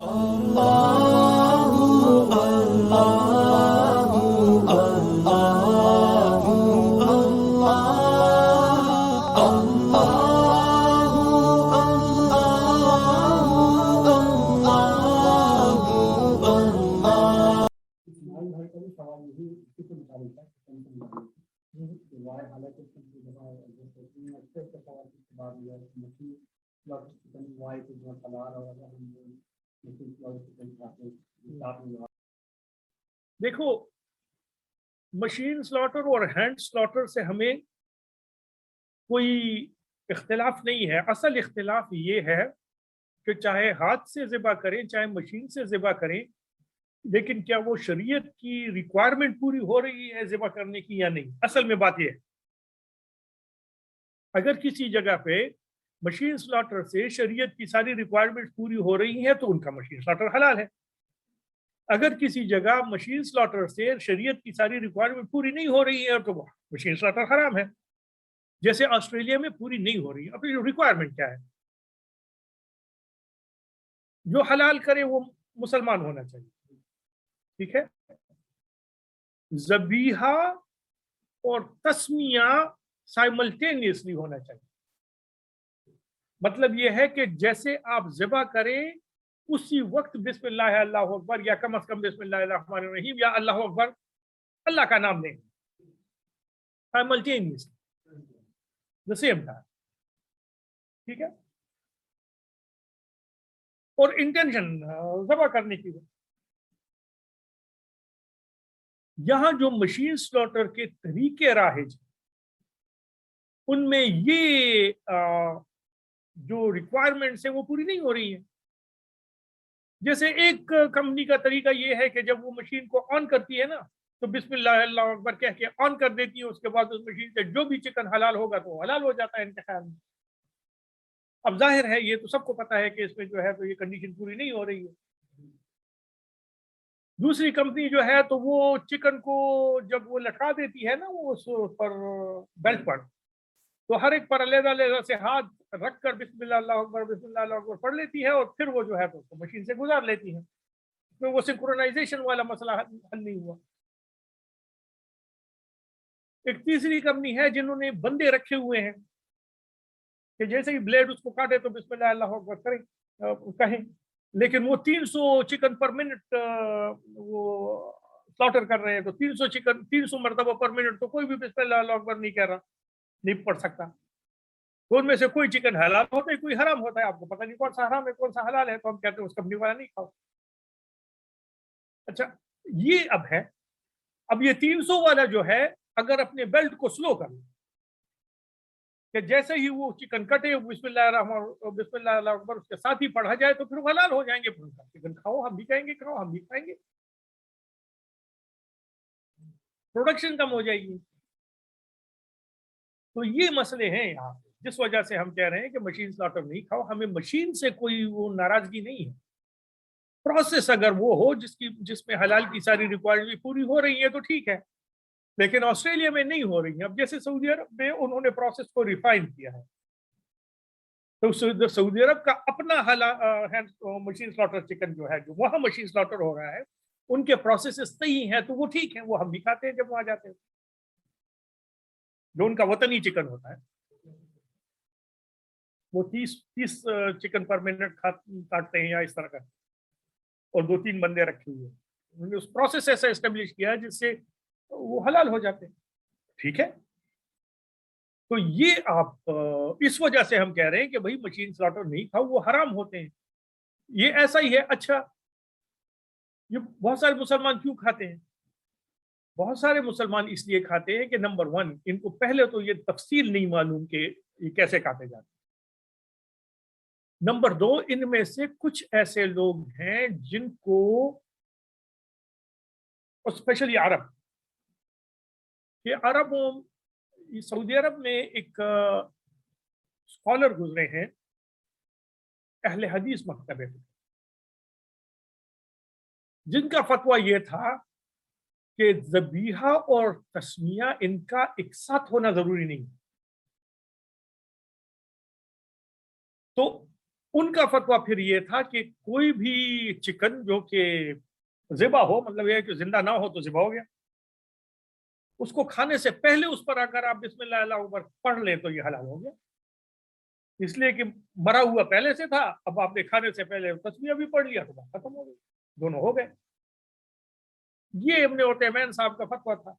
अल्लाहु अल्लाहु अल्लाहु अल्लाह अल्लाहु अल्लाहु अल्लाह। इस्माइल भाई का भी सवाल यही इसी के मुताबिक है कि वाई हालांकि अक्सर के सवाल के बाद मछली प्लस चिकन वाई के जो सलाद और अगर हम मछली प्लस चिकन खाते हैं। देखो, मशीन स्लॉटर और हैंड स्लॉटर से हमें कोई इख्तिलाफ नहीं है। असल इख्तिलाफ ये है कि चाहे हाथ से ज़िबा करें चाहे मशीन से ज़िबा करें, लेकिन क्या वो शरीयत की रिक्वायरमेंट पूरी हो रही है ज़िबा करने की या नहीं। असल में बात यह है, अगर किसी जगह पे मशीन स्लॉटर से शरीयत की सारी रिक्वायरमेंट पूरी हो रही है तो उनका मशीन स्लॉटर हलाल है। अगर किसी जगह मशीन स्लॉटर से शरीयत की सारी रिक्वायरमेंट पूरी नहीं हो रही है तो वो मशीन स्लॉटर हराम है। जैसे ऑस्ट्रेलिया में पूरी नहीं हो रही है, अपनी रिक्वायरमेंट क्या है, जो हलाल करे वो मुसलमान होना चाहिए, ठीक है। ज़बीहा और तस्मिया साइमल्टेनियसली होना चाहिए। मतलब यह है कि जैसे आप ज़िबा करें उसी वक्त बिस्मिल्लाह अल्लाहु अकबर या कम से कम बिस्मिल्लाह रहमान रहीम या अल्लाह अकबर अल्लाह का नाम लें साइमल्टेनियसली द सेम टाइम, ठीक है। और इंटेंशन ज़बा करने की, यहां जो मशीन स्लॉटर के तरीके राहिज उनमें ये जो रिक्वायरमेंट्स है वो पूरी नहीं हो रही है। जैसे एक कंपनी का तरीका ये है कि जब वो मशीन को ऑन करती है ना तो बिस्मिल्लाह अल्लाहु अकबर कह के ऑन कर देती है, उसके बाद उस मशीन से जो भी चिकन हलाल होगा तो हलाल हो जाता है इनके ख्याल में। अब जाहिर है ये तो सबको पता है कि इसमें जो है तो ये कंडीशन पूरी नहीं हो रही है। दूसरी कंपनी जो है तो वो चिकन को जब वो लटका देती है ना वो उस पर बेल्ट पर, तो हर एक पर अलग-अलग से हाथ रखकर बिस्मिल्लाह अल्लाहु अकबर बिस्मिल्लाह अल्लाहु अकबर पढ़ लेती है और फिर वो जो है तो मशीन से गुजार लेती है। तो वो सिंक्रोनाइजेशन वाला मसला हल नहीं हुआ। एक तीसरी कंपनी है जिन्होंने बंदे रखे हुए हैं कि जैसे ही ब्लेड उसको काटे तो बिस्मिल्लाह अल्लाहु अकबर कहें, लेकिन वो 300 चिकन पर मिनट वो स्लॉटर कर रहे हैं, तो 300 चिकन 300 मरतबा पर मिनट तो कोई भी बिस्मिल्लाह अल्लाहु अकबर नहीं कह रहा, नहीं पढ़ सकता। तो उनमें से कोई चिकन हलाल होता है कोई हराम होता है, आपको पता नहीं कौन सा हराम है कौन सा हलाल है, तो हम कहते हैं उस कंपनी वाला नहीं खाओ। अच्छा, ये अब है। अब ये 300 वाला जो है अगर अपने बेल्ट को स्लो कर ले कि जैसे ही वो चिकन कटे बिस्मिल्लाह अल्लाहु अकबर उसके साथ ही पढ़ा जाए तो फिर वो हलाल हो जाएंगे, फिर उनका चिकन खाओ, हम भी कहेंगे खाओ, हम भी खाएंगे, प्रोडक्शन कम हो जाएगी। तो ये मसले हैं यहाँ पे, जिस वजह से हम कह रहे हैं कि मशीन स्लॉटर नहीं खाओ। हमें मशीन से कोई वो नाराजगी नहीं है, प्रोसेस अगर वो हो जिसमें हलाल की सारी रिक्वायरमेंट पूरी हो रही है तो ठीक है, लेकिन ऑस्ट्रेलिया में नहीं हो रही है। अब जैसे सऊदी अरब में उन्होंने प्रोसेस को रिफाइन किया है, तो सऊदी अरब का अपना मशीन स्लॉटर चिकन जो है जो वहां मशीन स्लॉटर हो रहा है उनके प्रोसेस सही हैं, तो वो ठीक है, वो हम भी खाते हैं जब वहां जाते हैं, जो उनका वतनी चिकन होता है। वो 30 चिकन पर मिनट काटते हैं या इस तरह का, और 2-3 बंदे रखे हुए हैं, उन्होंने उस प्रोसेस ऐसा एस्टेब्लिश किया है जिससे वो हलाल हो जाते हैं, ठीक है। तो ये आप इस वजह से हम कह रहे हैं कि भाई मशीन स्लॉटर नहीं खाओ, वो हराम होते हैं, ये ऐसा ही है। अच्छा, ये बहुत सारे मुसलमान क्यों खाते हैं? बहुत सारे मुसलमान इसलिए खाते हैं कि नंबर 1, इनको पहले तो ये तफसील नहीं मालूम कि ये कैसे काटे जाते हैं। नंबर 2, इनमें से कुछ ऐसे लोग हैं जिनको, स्पेशली अरब, ये अरबों, सऊदी अरब में एक स्कॉलर गुजरे हैं अहले हदीस मकतबे, जिनका फतवा यह था कि ज़बीहा और तस्मिया इनका एक साथ होना जरूरी नहीं। तो उनका फतवा फिर ये था कि कोई भी चिकन जो कि ज़िबा हो, मतलब ये है कि जिंदा ना हो तो ज़िबा हो गया, उसको खाने से पहले उस पर अगर आप बिस्मिल्लाह अल्लाहू अकबर पढ़ ले तो ये हलाल हो गया, इसलिए कि मरा हुआ पहले से था, अब आपने खाने से पहले तस्बीह भी पढ़ लिया तो बात खत्म हो गई, दोनों हो गए। ये इब्न उतैमीन साहब का फतवा था।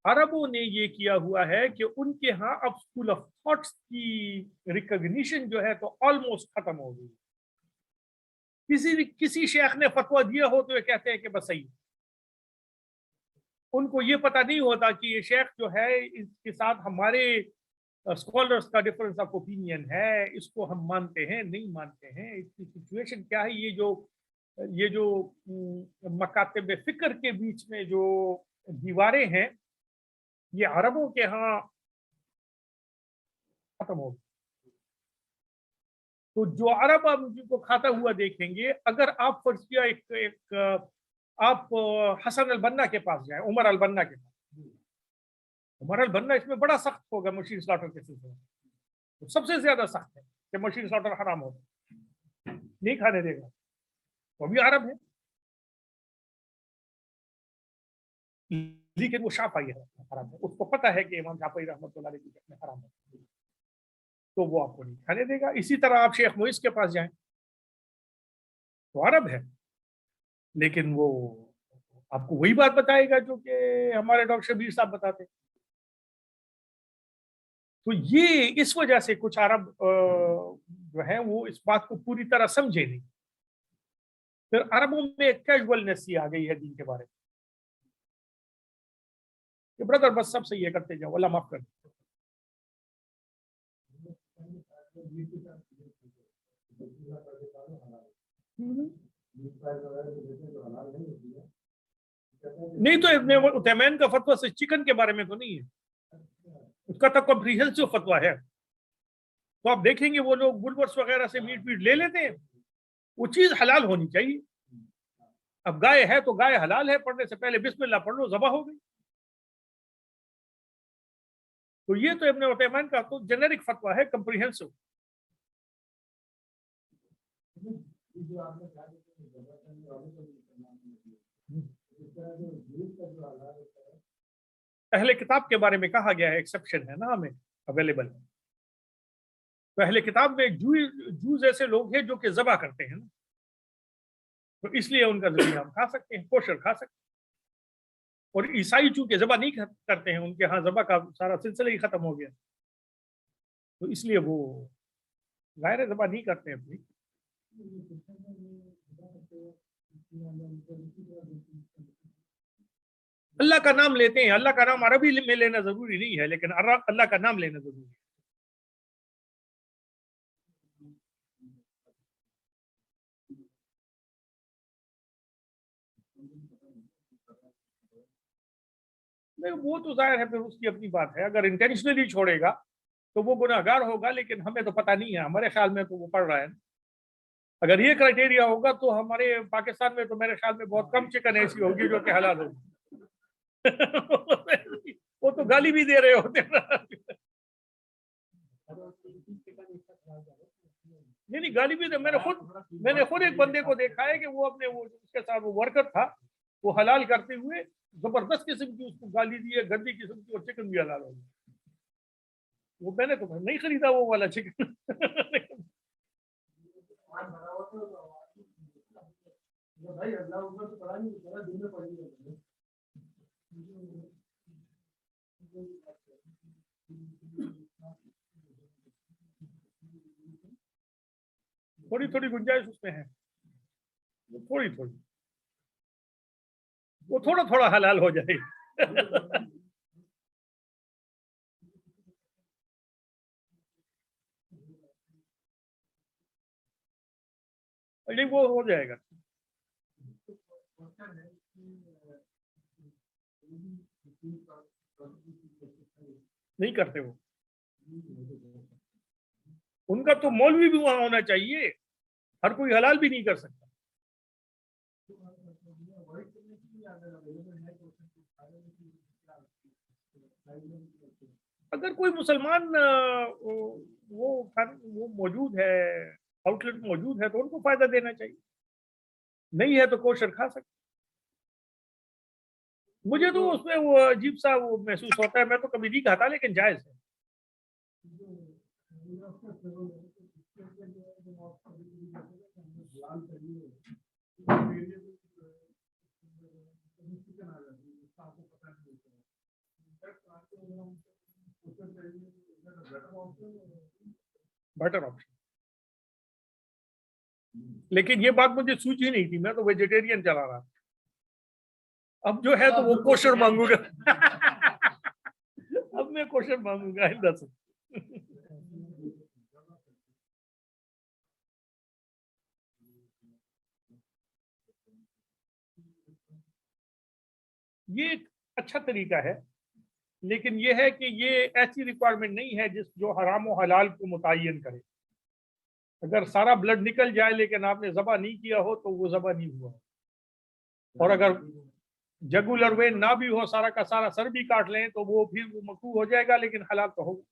अरबों ने ये किया हुआ है कि उनके यहाँ अब स्कूल ऑफ थॉट्स की रिकॉग्निशन जो है तो ऑलमोस्ट खत्म हो गई। किसी शेख ने फतवा दिया हो तो ये कहते हैं कि बस सही। उनको ये पता नहीं होता कि ये शेख जो है इसके साथ हमारे स्कॉलर्स का डिफरेंस ऑफ ओपिनियन है, इसको हम मानते हैं नहीं मानते हैं, इसकी सिचुएशन क्या है। ये जो मकातिब फिक्र के बीच में जो दीवारें हैं ये अरबों के यहाँ खत्म हो गई। तो जो अरब आप जिनको खाता हुआ देखेंगे, अगर आप फर्ज किया आप हसन अल बन्ना के पास जाए, उमर अल बन्ना के पास, उमर अल बन्ना इसमें बड़ा सख्त होगा मशीन स्लॉटर के सिलसिले में, तो सबसे ज्यादा सख्त है कि मशीन स्लॉटर हराम होगा, नहीं खाने देगा, वो भी अरब है लेकिन वो शाफई है, हराम है, उसको पता है कि इमाम शाफई रहमतुल्लाह अलैह की हराम है, तो वो आपको नहीं खाने देगा। इसी तरह आप शेख मुइस के पास जाएं तो अरब है लेकिन वो आपको वही बात बताएगा जो कि हमारे डॉक्टर शबीर साहब बताते। तो ये इस वजह से कुछ अरब जो है वो इस बात को पूरी तरह समझे नहीं। फिर अरबों में एक कैजुअलनेस सी आ गई है दीन के बारे में कि ब्रदर बस सब सही है, करते जाओ, अल्लाह माफ कर। नहीं तो इब्न उतैमीन का फतवा से चिकन के बारे में तो नहीं है, उसका तो कॉम्प्रिहेंसिव फतवा है। तो आप देखेंगे वो लोग बुलवर्स वगैरह से मीट ले लेते हैं, वो चीज हलाल होनी चाहिए। अब गाय है तो गाय हलाल है, पढ़ने से पहले बिस्मिल्लाह पढ़ लो, ज़बा हो गई। तो ये तो इब्न उतैमीन का तो जेनेरिक फतवा है, कॉम्प्रिहेंसिव। पहले किताब के बारे में कहा गया है, एक्सेप्शन है ना हमें अवेलेबल। पहले किताब में जूज ऐसे लोग हैं जो कि ज़बा करते हैं ना, तो इसलिए उनका ज़रिया हम खा सकते हैं, कोशर खा सकते हैं। और ईसाई चूंकि ज़बा नहीं करते हैं, उनके यहाँ ज़बा का सारा सिलसिला ही खत्म हो गया, तो इसलिए वो गायरे ज़बा नहीं करते हैं अपनी। अल्लाह का नाम लेते हैं, अल्लाह का नाम अरबी में लेना जरूरी नहीं है, लेकिन अल्लाह का नाम लेना जरूरी है। नहीं वो तो जाहिर है फिर उसकी अपनी बात है, अगर इंटेंशनली छोड़ेगा तो वो गुनाहगार होगा, लेकिन हमें तो पता नहीं है, हमारे ख्याल में तो वो पढ़ रहा है। अगर ये क्राइटेरिया होगा तो हमारे पाकिस्तान में तो मेरे ख्याल में बहुत कम चिकन ऐसी होगी जो कि हलाल होगी। वो तो गाली भी दे रहे होते नहीं गाली भी दे। मैंने खुद एक बंदे को देखा है कि वो अपने वो उसके साथ वो वर्कर था, वो हलाल करते हुए जबरदस्त किस्म की उसको गाली दी है, गंदी किस्म की, और चिकन भी हलाल हो गया। वो मैंने तो नहीं खरीदा वो वाला चिकन। भाई अल्लाह ऊपर तो पड़ा नहीं, सारा दिन में पड़ी है। थोड़ी थोड़ी गुंजाइश उसमें है, थोड़ी थोड़ी, वो थोड़ा थोड़ा हलाल हो जाए। नहीं वो हो जाएगा। नहीं करते वो, उनका तो मौलवी भी वहां होना चाहिए, हर कोई हलाल भी नहीं कर सकता। अगर कोई मुसलमान वो मौजूद है, आउटलेट मौजूद है तो उनको फायदा देना चाहिए, नहीं है तो कोशर खा सकते। मुझे तो उसमें वो अजीब सा वो महसूस होता है, मैं तो कभी नहीं खाता, लेकिन जायज है। बेटर ऑप्शन, लेकिन ये बात मुझे सूझी नहीं थी, मैं तो वेजिटेरियन चला रहा था। अब जो है तो वो कोशर मांगूंगा। अब मैं कोशर मांगूंगा आइंदा से। ये एक अच्छा तरीका है, लेकिन ये है कि ये ऐसी रिक्वायरमेंट नहीं है जो हराम और हलाल को मुतय्यन करे। अगर सारा ब्लड निकल जाए लेकिन आपने ज़बह नहीं किया हो तो वो ज़बह नहीं हुआ। और अगर जगुलर वेन ना भी हो, सारा का सारा सर भी काट लें तो वो फिर वो मकरूह हो जाएगा, लेकिन हलाल तो होगा।